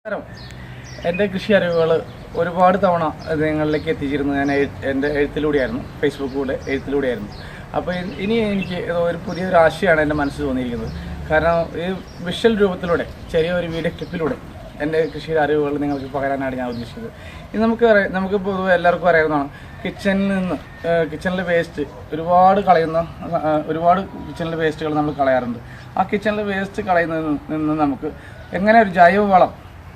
എൻ്റെ കൃഷി അറിവുകൾ ഒരുപാട് തവണ നിങ്ങളിലേക്ക് എത്തിച്ചിരുന്നു. ഞാൻ എൻ്റെ എഴുത്തിലൂടെയായിരുന്നു, ഫേസ്ബുക്കിലൂടെ എഴുത്തിലൂടെയായിരുന്നു. അപ്പോൾ ഇനി എനിക്ക് ഒരു പുതിയൊരു ആശയമാണ് എൻ്റെ മനസ്സിൽ തോന്നിയിരിക്കുന്നത്. കാരണം ഈ വിഷ്വൽ രൂപത്തിലൂടെ ചെറിയൊരു വീഡിയോ ക്ലിപ്പിലൂടെ എൻ്റെ കൃഷിയുടെ അറിവുകൾ നിങ്ങൾക്ക് പകരാനാണ് ഞാൻ ഉദ്ദേശിച്ചത്. ഇത് നമുക്ക് പൊതുവെ എല്ലാവർക്കും അറിയാവുന്നതാണ്. കിച്ചണിലെ വേസ്റ്റ് ഒരുപാട് കിച്ചണിലെ വേസ്റ്റുകൾ നമ്മൾ കളയാറുണ്ട്. ആ കിച്ചണിലെ വേസ്റ്റ് കളയുന്നതിൽ നിന്ന് നമുക്ക് എങ്ങനെ ഒരു ജൈവവളം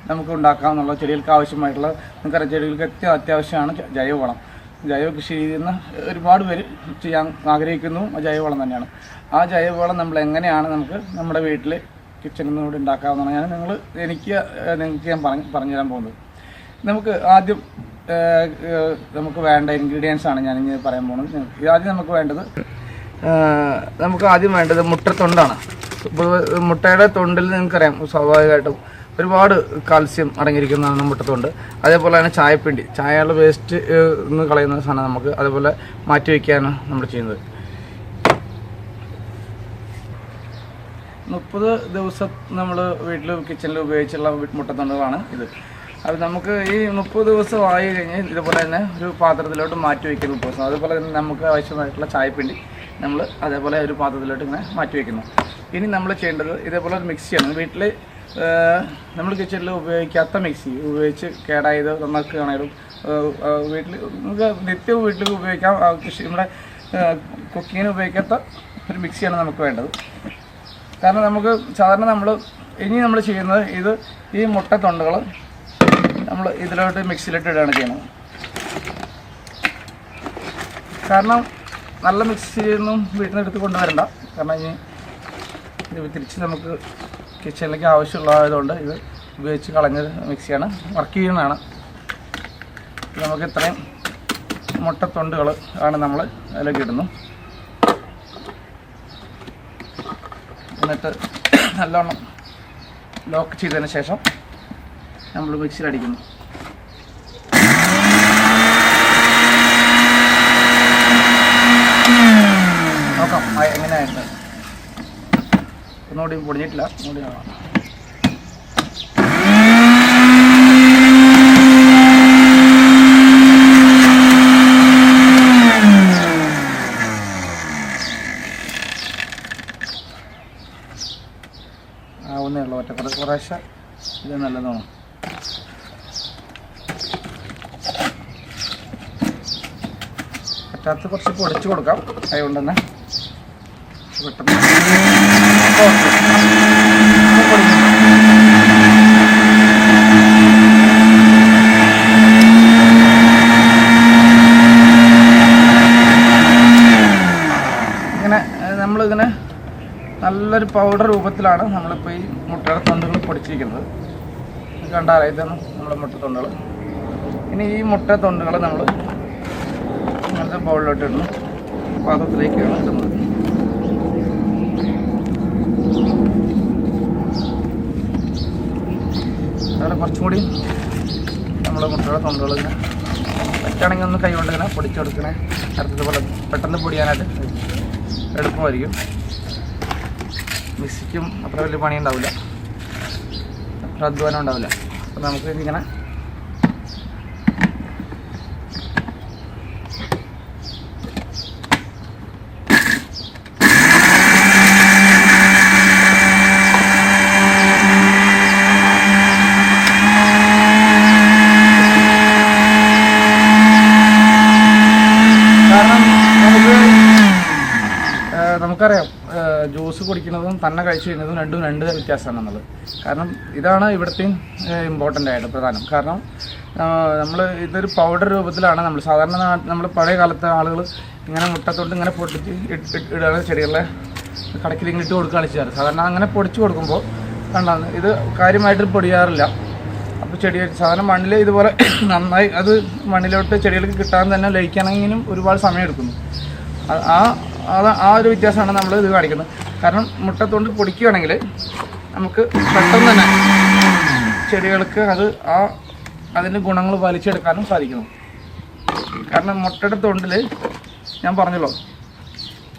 നമുക്ക് ഉണ്ടാക്കാം എന്നുള്ള ചെടികൾക്ക് ആവശ്യമായിട്ടുള്ള നമുക്കറിയാം, ചെടികൾക്ക് അത്യാവശ്യമാണ് ജൈവവളം. ജൈവ കൃഷി രീതിയിൽ നിന്ന് ഒരുപാട് പേര് ചെയ്യാൻ ആഗ്രഹിക്കുന്നു. ജൈവവളം തന്നെയാണ്. ആ ജൈവവളം നമ്മൾ എങ്ങനെയാണ് നമുക്ക് നമ്മുടെ വീട്ടിൽ കിച്ചണിൽ നിന്നൂടെ ഉണ്ടാക്കാവുന്നതാണ് നിങ്ങൾക്ക് ഞാൻ പറഞ്ഞു തരാൻ പോകുന്നത്. ആദ്യം നമുക്ക് വേണ്ട ഇൻഗ്രീഡിയൻസ് ആണ് ഞാനിങ്ങനെ പറയാൻ പോകുന്നത്. ആദ്യം വേണ്ടത് മുട്ടത്തൊണ്ടാണ്. മുട്ടയുടെ തൊണ്ടിൽ നിങ്ങൾക്കറിയാം സ്വാഭാവികമായിട്ടും ഒരുപാട് കാൽസ്യം അടങ്ങിയിരിക്കുന്നതാണ് മുട്ടത്തൊണ്ട്. അതേപോലെ തന്നെ ചായയുടെ വേസ്റ്റ് നിന്ന് കളയുന്ന സാധനം നമുക്ക് അതേപോലെ മാറ്റി വയ്ക്കാനാണ് നമ്മൾ ചെയ്യുന്നത്. 30 ദിവസം നമ്മൾ വീട്ടിൽ കിച്ചണിൽ ഉപയോഗിച്ചുള്ള മുട്ടത്തൊണ്ടുകളാണ് ഇത്. അത് നമുക്ക് ഈ 30 ദിവസം ആയി കഴിഞ്ഞ് ഇതുപോലെ തന്നെ ഒരു പാത്രത്തിലോട്ട് മാറ്റി വയ്ക്കുന്നു 30 ദിവസം. അതുപോലെ തന്നെ നമുക്ക് ആവശ്യമായിട്ടുള്ള ചായപ്പിണ്ടി നമ്മൾ അതേപോലെ ഒരു പാത്രത്തിലോട്ട് ഇങ്ങനെ മാറ്റി വയ്ക്കുന്നു. ഇനി നമ്മൾ ചെയ്യേണ്ടത് ഇതേപോലെ ഒരു മിക്സിയാണ്. വീട്ടിൽ നമ്മൾ കിച്ചണിൽ ഉപയോഗിക്കാത്ത മിക്സി ഉപയോഗിച്ച് കേടായത് നന്നാക്കുകയാണെങ്കിലും നമുക്ക് നിത്യവും വീട്ടിൽ ഉപയോഗിക്കാം. നമ്മുടെ കുക്കിങ്ങിന് ഉപയോഗിക്കാത്ത ഒരു മിക്സിയാണ് നമുക്ക് വേണ്ടത്. കാരണം നമുക്ക് സാധാരണ നമ്മൾ ചെയ്യുന്നത് ഈ മുട്ടത്തൊണ്ടുകൾ നമ്മൾ ഇതിലോട്ട് മിക്സിയിലിട്ട് ഇടുകയാണ് ചെയ്യുന്നത്. കാരണം നല്ല മിക്സിയൊന്നും വീട്ടിൽ നിന്ന് എടുത്ത് കൊണ്ടുവരണ്ട. കാരണം ഇത് തിരിച്ച് നമുക്ക് കിച്ചണിലേക്ക് ആവശ്യമുള്ളതുകൊണ്ട് ഇത് ഉപയോഗിച്ച് കളഞ്ഞ മിക്സിയാണ്, വർക്ക് ചെയ്യുന്നതാണ്. നമുക്ക് ഇത്രയും മുട്ടത്തൊണ്ടുകൾ ആണ് നമ്മൾ അതിലേക്ക് ഇടുന്നു. എന്നിട്ട് നല്ലോണം ലോക്ക് ചെയ്തതിന് ശേഷം നമ്മൾ മിക്സിയിലടിക്കുന്നു. നോക്കാം എങ്ങനെയായിട്ട്. ഒന്നുകൂടി പൊടിഞ്ഞിട്ടില്ല, ഒന്നുകൂടി കാണാം. ആവുന്നേ ഉള്ളൂ. കുറേശ്ശെ ഇത് നല്ലതാണ്. പറ്റാത്ത കുറച്ച് പൊടിച്ചു കൊടുക്കാം. അതുകൊണ്ട് തന്നെ പെട്ടെന്ന് നമ്മളിങ്ങനെ നല്ലൊരു പൗഡർ രൂപത്തിലാണ് നമ്മളിപ്പോൾ ഈ മുട്ടയുടെ തൊണ്ടുകൾ പൊടിച്ചിരിക്കുന്നത്. കണ്ടാലേ ഇതാണ് നമ്മുടെ മുട്ടത്തൊണ്ടുകൾ. ഇനി ഈ മുട്ടത്തൊണ്ടുകൾ നമ്മൾ ഇങ്ങനത്തെ ബൗളിലോട്ട് ഇടുന്നു, പാത്രത്തിലേക്കാണ് ഇടുന്നത്. അവിടെ കുറച്ചും കൂടി നമ്മൾ മുട്ടയുടെ തൊണ്ടുകൾ ഇങ്ങനെ പറ്റുകയാണെങ്കിൽ ഒന്ന് കൈകൊണ്ട് ഇങ്ങനെ പൊടിച്ചെടുക്കണേ. നേരത്തെ പോലെ പെട്ടെന്ന് പൊടിയാനായിട്ട് എളുപ്പമായിരിക്കും. മിക്സിക്കും അത്ര വലിയ പണി ഉണ്ടാവില്ല, അത്ര അധ്വാനം ഉണ്ടാവില്ല. അപ്പോൾ നമുക്ക് ഇങ്ങനെ നമുക്കറിയാം ജ്യൂസ് കുടിക്കുന്നതും തന്നെ കഴിച്ചു കഴിഞ്ഞതും രണ്ട് വ്യത്യാസമാണെന്നുള്ളത്. കാരണം ഇതാണ് ഇവിടുത്തെയും ഇമ്പോർട്ടൻ്റ് ആയിട്ട് പ്രധാനം. കാരണം ഇതൊരു പൗഡർ രൂപത്തിലാണ് സാധാരണ നമ്മൾ പഴയ കാലത്തെ ആളുകൾ ഇങ്ങനെ മുട്ടത്തൊട്ട് ഇങ്ങനെ പൊട്ടിച്ച് ഇടുകയാണ്, ചെടികളെ കടക്കിൽ ഇങ്ങനെ ഇട്ട് കൊടുക്കുകയാണ് ചെയ്യാറ്. സാധാരണ അങ്ങനെ പൊടിച്ച് കൊടുക്കുമ്പോൾ കണ്ടാണ് ഇത് കാര്യമായിട്ട് പൊടിയാറില്ല. അപ്പോൾ സാധാരണ മണ്ണിൽ ഇതുപോലെ നന്നായി അത് മണ്ണിലോട്ട് ചെടികൾക്ക് കിട്ടാൻ തന്നെ ലയിക്കണമെങ്കിലും ഒരുപാട് സമയം എടുക്കുന്നു. ആ ഒരു വ്യത്യാസമാണ് നമ്മൾ ഇത് കാണിക്കുന്നത്. കാരണം മുട്ടത്തൊണ്ട് പൊടിക്കുകയാണെങ്കിൽ നമുക്ക് പെട്ടെന്ന് തന്നെ ചെടികൾക്ക് അതിൻ്റെ ഗുണങ്ങൾ വലിച്ചെടുക്കാനും സാധിക്കുന്നു. കാരണം മുട്ടയുടെ തൊണ്ടിൽ ഞാൻ പറഞ്ഞല്ലോ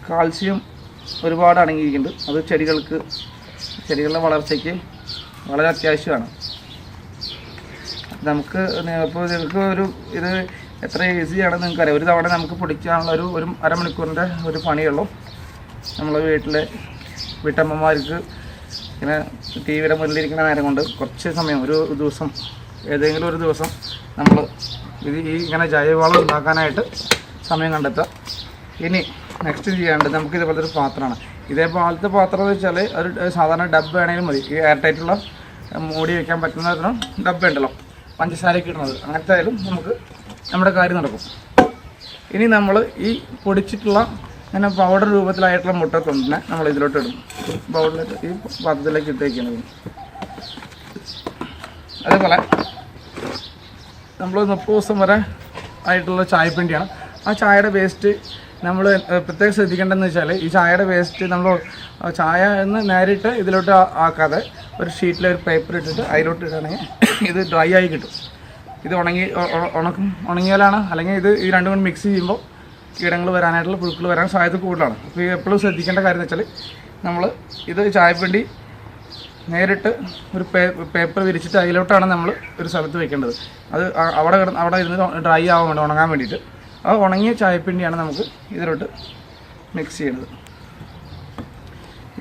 കാൽസ്യം ഒരുപാട് അടങ്ങിയിരിക്കുന്നുണ്ട്. അത് ചെടികളുടെ വളർച്ചയ്ക്ക് വളരെ അത്യാവശ്യമാണ്. നമുക്ക് ഇപ്പോൾ നിങ്ങൾക്ക് ഇത് എത്ര ഈസിയാണെന്ന് നിങ്ങൾക്കറിയാം. ഒരു തവണ നമുക്ക് പൊടിക്കാനുള്ള ഒരു അരമണിക്കൂറിൻ്റെ ഒരു പണിയുള്ളൂ. നമ്മൾ വീട്ടമ്മമാർക്ക് ഇങ്ങനെ ടി-വിയുടെ മുന്നിലിരിക്കുന്ന നേരം കൊണ്ട് കുറച്ച് സമയം ഒരു ദിവസം ഏതെങ്കിലും ഒരു ദിവസം നമ്മൾ ഇങ്ങനെ ജൈവവളം ഉണ്ടാക്കാനായിട്ട് സമയം കണ്ടെത്തുക. ഇനി നെക്സ്റ്റ് ചെയ്യേണ്ടത് നമുക്ക് ഇതേപോലത്തെ ഒരു പാത്രമാണ്. ഇതേപോലത്തെ പാത്രം എന്ന് വെച്ചാൽ ഒരു സാധാരണ ഡബ്ബ ആണെങ്കിലും മതി. ഈ എയർ ടൈറ്റുള്ള മൂടി വയ്ക്കാൻ പറ്റുന്ന ഒരു ഡബ്ബ ഉണ്ടല്ലോ, പഞ്ചസാരയൊക്കെ ഇടുന്നത്, അങ്ങനത്തെ ആയാലും നമുക്ക് നമ്മുടെ കാര്യം നടക്കും. ഇനി നമ്മൾ ഈ പൊടിച്ചിട്ടുള്ള അങ്ങനെ പൗഡർ രൂപത്തിലായിട്ടുള്ള മുട്ടത്തൊണ്ടിനെ നമ്മൾ ഇതിലോട്ട് ഇടും. പൗഡറിലേക്ക് ഈ പാത്രത്തിലേക്ക് ഇട്ട് വയ്ക്കുന്നത്. അതേപോലെ നമ്മൾ 30 ദിവസം വരെ ആയിട്ടുള്ള ചായപ്പിണ്ടിയാണ്. ആ ചായയുടെ വേസ്റ്റ് നമ്മൾ പ്രത്യേകം ശ്രദ്ധിക്കേണ്ടതെന്ന് വെച്ചാൽ ഈ ചായയുടെ വേസ്റ്റ് നമ്മൾ ചായ എന്ന് നേരിട്ട് ഇതിലോട്ട് ആക്കാതെ ഒരു ഷീറ്റിൽ ഒരു പേപ്പർ ഇട്ടിട്ട് അതിലോട്ട് ഇടുകയാണെങ്കിൽ ഇത് ഡ്രൈ ആയി കിട്ടും. ഇത് ഉണങ്ങിയാലാണ്, അല്ലെങ്കിൽ ഇത് ഈ രണ്ടും കൂടി മിക്സ് ചെയ്യുമ്പോൾ കീടങ്ങൾ വരാനായിട്ടുള്ള പുഴുക്കൾ വരാൻ സാധ്യത കൂടുതലാണ്. അപ്പോൾ ഈ എപ്പോഴും ശ്രദ്ധിക്കേണ്ട കാര്യം എന്ന് വെച്ചാൽ നമ്മൾ ഇത് ചായപ്പിണ്ടി നേരിട്ട് ഒരു പേപ്പർ വിരിച്ചിട്ട് അതിലോട്ടാണ് നമ്മൾ ഒരു സ്ഥലത്ത് വെക്കേണ്ടത്. അത് അവിടെ ഇരുന്ന് ഡ്രൈ ആവാൻ വേണ്ടി, ഉണങ്ങാൻ വേണ്ടിയിട്ട്. ആ ഉണങ്ങിയ ചായപ്പിണ്ടിയാണ് നമുക്ക് ഇതിലോട്ട് മിക്സ് ചെയ്യുന്നത്.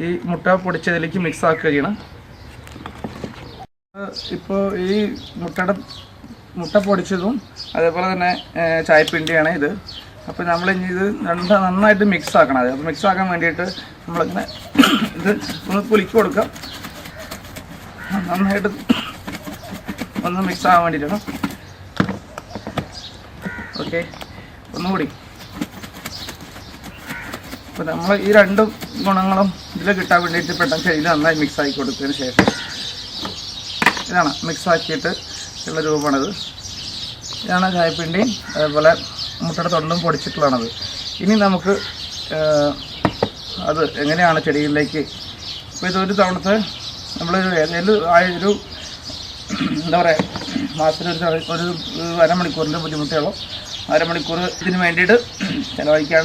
ഈ മുട്ട പൊടിച്ചതിലേക്ക് മിക്സ് ആക്കുക ചെയ്യണം. ഇപ്പോൾ ഈ മുട്ട പൊടിച്ചതും അതേപോലെ തന്നെ ചായപ്പിണ്ടിയാണ് ഇത്. അപ്പോൾ നമ്മൾ ഇനി ഇത് നന്നായിട്ട് മിക്സ് ആക്കണം. അത് അപ്പോൾ മിക്സ് ആക്കാൻ വേണ്ടിയിട്ട് നമ്മളിങ്ങനെ ഇത് ഒന്ന് കുലുക്കി കൊടുക്കാം. നന്നായിട്ട് ഒന്ന് മിക്സ് ആകാൻ വേണ്ടിയിട്ടാണ്. ഓക്കെ, ഒന്നുകൂടി. അപ്പോൾ നമ്മൾ ഈ രണ്ട് ഗുണങ്ങളും ഇതിൽ കിട്ടാൻ വേണ്ടിയിട്ട് പെട്ടെന്ന് ഇതിൽ നന്നായി മിക്സ് ആക്കി കൊടുത്തതിന് ശേഷം ഇതാണ് മിക്സ് ആക്കിയിട്ട് ഉള്ള രൂപമാണിത്. ഇതാണ് ചായപ്പിണ്ടിയും അതേപോലെ മുട്ടയുടെ തൊണ്ടും പൊടിച്ചിട്ടുള്ളതാണത്. ഇനി നമുക്ക് അത് എങ്ങനെയാണ് ചെടികളിലേക്ക്, ഇപ്പോൾ ഇതൊരു തവണത്തെ നമ്മളൊരു ഒരു എന്താ പറയുക, മാസത്തിൽ ഒരു അരമണിക്കൂറിൻ്റെ ബുദ്ധിമുട്ടുള്ളൂ. അരമണിക്കൂർ ഇതിന് വേണ്ടിയിട്ട് ചിലവഴിക്കാൻ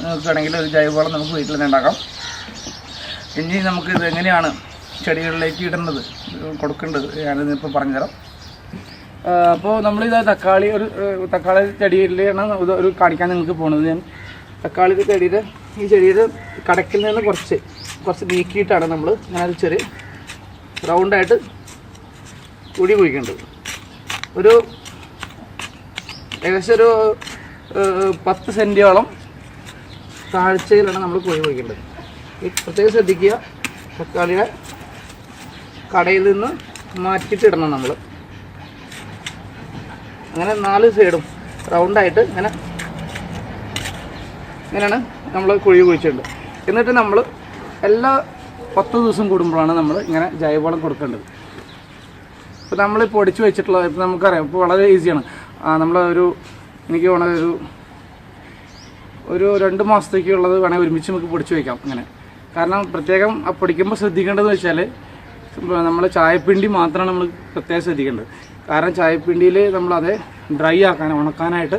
നോക്കുകയാണെങ്കിൽ ഒരു ജൈവവളം നമുക്ക് വീട്ടിൽ തന്നെ ഉണ്ടാക്കാം. ഇനി നമുക്ക് ഇത് എങ്ങനെയാണ് ചെടികളിലേക്ക് ഇടേണ്ടത്, കൊടുക്കേണ്ടത്, ഞാനിതിപ്പോൾ പറഞ്ഞുതരാം. അപ്പോൾ നമ്മളിത് തക്കാളി ചെടിയിലാണ് ഒരു കാണിക്കാൻ നിങ്ങൾക്ക് പോകുന്നത്. ഞാൻ തക്കാളി ചെടിയുടെ ഈ ചെടിയുടെ കടക്കിൽ നിന്ന് കുറച്ച് നീക്കിയിട്ടാണ് നമ്മൾ ഞാനൊരു ചെറിയ റൗണ്ടായിട്ട് കുഴി കുഴിക്കേണ്ടത്. ഒരു ഏകദേശം ഒരു 10 സെൻറ്റിയോളം താഴ്ചയിലാണ് നമ്മൾ കുഴി കുഴിക്കേണ്ടത്. ഈ പ്രത്യേകം ശ്രദ്ധിക്കുക, തക്കാളിയുടെ കടയിൽ നിന്ന് മാറ്റിയിട്ടിടണം നമ്മൾ. അങ്ങനെ 4 സൈഡും റൗണ്ടായിട്ട് ഇങ്ങനെയാണ് നമ്മൾ കുഴി കുഴിച്ചിട്ടുണ്ട്. എന്നിട്ട് നമ്മൾ എല്ലാ 10 ദിവസം കൂടുമ്പോഴാണ് നമ്മൾ ഇങ്ങനെ ജൈവവളം കൊടുക്കേണ്ടത്. ഇപ്പോൾ നമ്മൾ പൊടിച്ച് വെച്ചിട്ടുള്ള, ഇപ്പോൾ നമുക്കറിയാം, ഇപ്പോൾ വളരെ ഈസിയാണ്. എനിക്ക് വേണമെങ്കിൽ ഒരു 2 മാസത്തേക്കുള്ളത് വേണമെങ്കിൽ ഒരുമിച്ച് നമുക്ക് പൊടിച്ച് വയ്ക്കാം ഇങ്ങനെ. കാരണം പ്രത്യേകം പൊടിക്കുമ്പോൾ ശ്രദ്ധിക്കേണ്ടതെന്ന് വെച്ചാൽ നമ്മൾ ചായപ്പിണ്ടി മാത്രമാണ് നമ്മൾ പ്രത്യേകം ശ്രദ്ധിക്കേണ്ടത്. കാരണം ചായപ്പിണ്ടിയിൽ നമ്മളത് ഡ്രൈ ഉണക്കാനായിട്ട്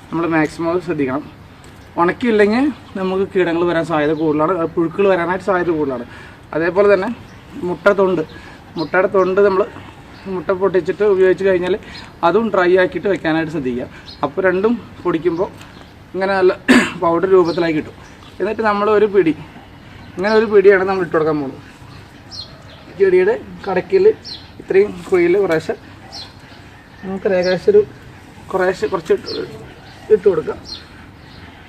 നമ്മൾ മാക്സിമം ശ്രദ്ധിക്കണം. ഉണക്കിയില്ലെങ്കിൽ നമുക്ക് കീടങ്ങൾ വരാൻ സാധ്യത കൂടുതലാണ്, പുഴുക്കൾ വരാനായിട്ട് സാധ്യത കൂടുതലാണ്. അതേപോലെ തന്നെ മുട്ടയുടെ തൊണ്ട് നമ്മൾ മുട്ട പൊട്ടിച്ചിട്ട് ഉപയോഗിച്ച് കഴിഞ്ഞാൽ അതും ഡ്രൈ ആക്കിയിട്ട് വെക്കാനായിട്ട് ശ്രദ്ധിക്കുക. അപ്പോൾ രണ്ടും പൊടിക്കുമ്പോൾ ഇങ്ങനെ നല്ല പൗഡർ രൂപത്തിലായി കിട്ടും. എന്നിട്ട് നമ്മൾ ഒരു പിടിയാണ് നമ്മൾ ഇട്ട് കൊടുക്കാൻ പോകുന്നത്. ചെടിയുടെ കടക്കിൽ ഇത്രയും കുഴിയിൽ നമുക്ക് ഏകദേശം കുറച്ച് ഇട്ട് കൊടുക്കാം.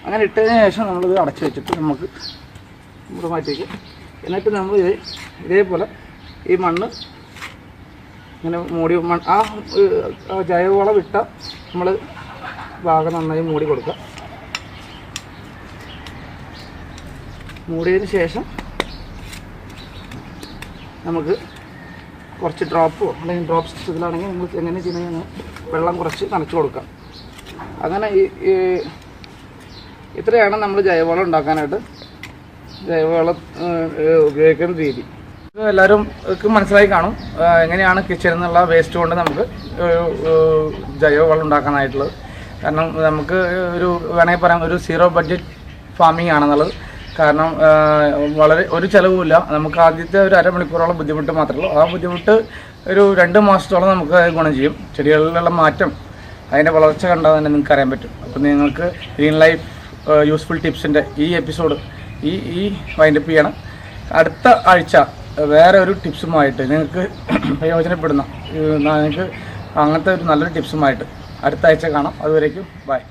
അങ്ങനെ ഇട്ടതിന് ശേഷം നമ്മളിത് അടച്ചു വെച്ചിട്ട് നമുക്ക് മാറ്റി വയ്ക്കാം. എന്നിട്ട് നമ്മൾ ഇതേപോലെ ഈ മണ്ണ് ഇങ്ങനെ ആ ജൈവവളം ഇട്ട നമ്മൾ ഭാഗം നന്നായി മൂടി കൊടുക്കുക. മൂടിയതിന് ശേഷം നമുക്ക് കുറച്ച് അല്ലെങ്കിൽ ഡ്രോപ്പ് സിസ്റ്റത്തിലാണെങ്കിൽ നമുക്ക് എങ്ങനെ ചെയ്യുന്നത്, വെള്ളം കുറച്ച് നനച്ച് കൊടുക്കാം. അങ്ങനെ ഇത്രയാണ് നമ്മൾ ജൈവവളം ഉണ്ടാക്കാനായിട്ട് ജൈവവളം ഉപയോഗിക്കുന്ന രീതി. എല്ലാവരും മനസ്സിലായി കാണും എങ്ങനെയാണ് കിച്ചണിൽ നിന്നുള്ള വേസ്റ്റ് കൊണ്ട് നമുക്ക് ജൈവവളം ഉണ്ടാക്കാനായിട്ടുള്ളത്. കാരണം നമുക്ക് വേണമെങ്കിൽ പറയാം, ഒരു 0 ബഡ്ജറ്റ് ഫാമിംഗ് ആണെന്നുള്ളത്. കാരണം വളരെ ഒരു ചിലവുമില്ല. നമുക്ക് ആദ്യത്തെ ഒരു അരമണിക്കൂറോളം ബുദ്ധിമുട്ട് മാത്രമേ ഉള്ളൂ. ആ ബുദ്ധിമുട്ട് ഒരു 2 മാസത്തോളം നമുക്ക് ഗുണം ചെയ്യും. ചെടികളിലുള്ള മാറ്റം, അതിൻ്റെ വളർച്ച കണ്ടാൽ തന്നെ നിങ്ങൾക്ക് അറിയാൻ പറ്റും. അപ്പോൾ നിങ്ങൾക്ക് ഗ്രീൻ ലൈഫ് യൂസ്ഫുൾ ടിപ്സിൻ്റെ ഈ എപ്പിസോഡ് ഈ വൈൻഡപ്പ് ചെയ്യണം. അടുത്ത ആഴ്ച വേറെ ഒരു ടിപ്സുമായിട്ട് നിങ്ങൾക്ക് പ്രയോജനപ്പെടുന്ന നിങ്ങൾക്ക് അങ്ങനത്തെ ഒരു നല്ലൊരു ടിപ്സുമായിട്ട് അടുത്ത ആഴ്ച കാണാം. അതുവരേക്കും ബൈ.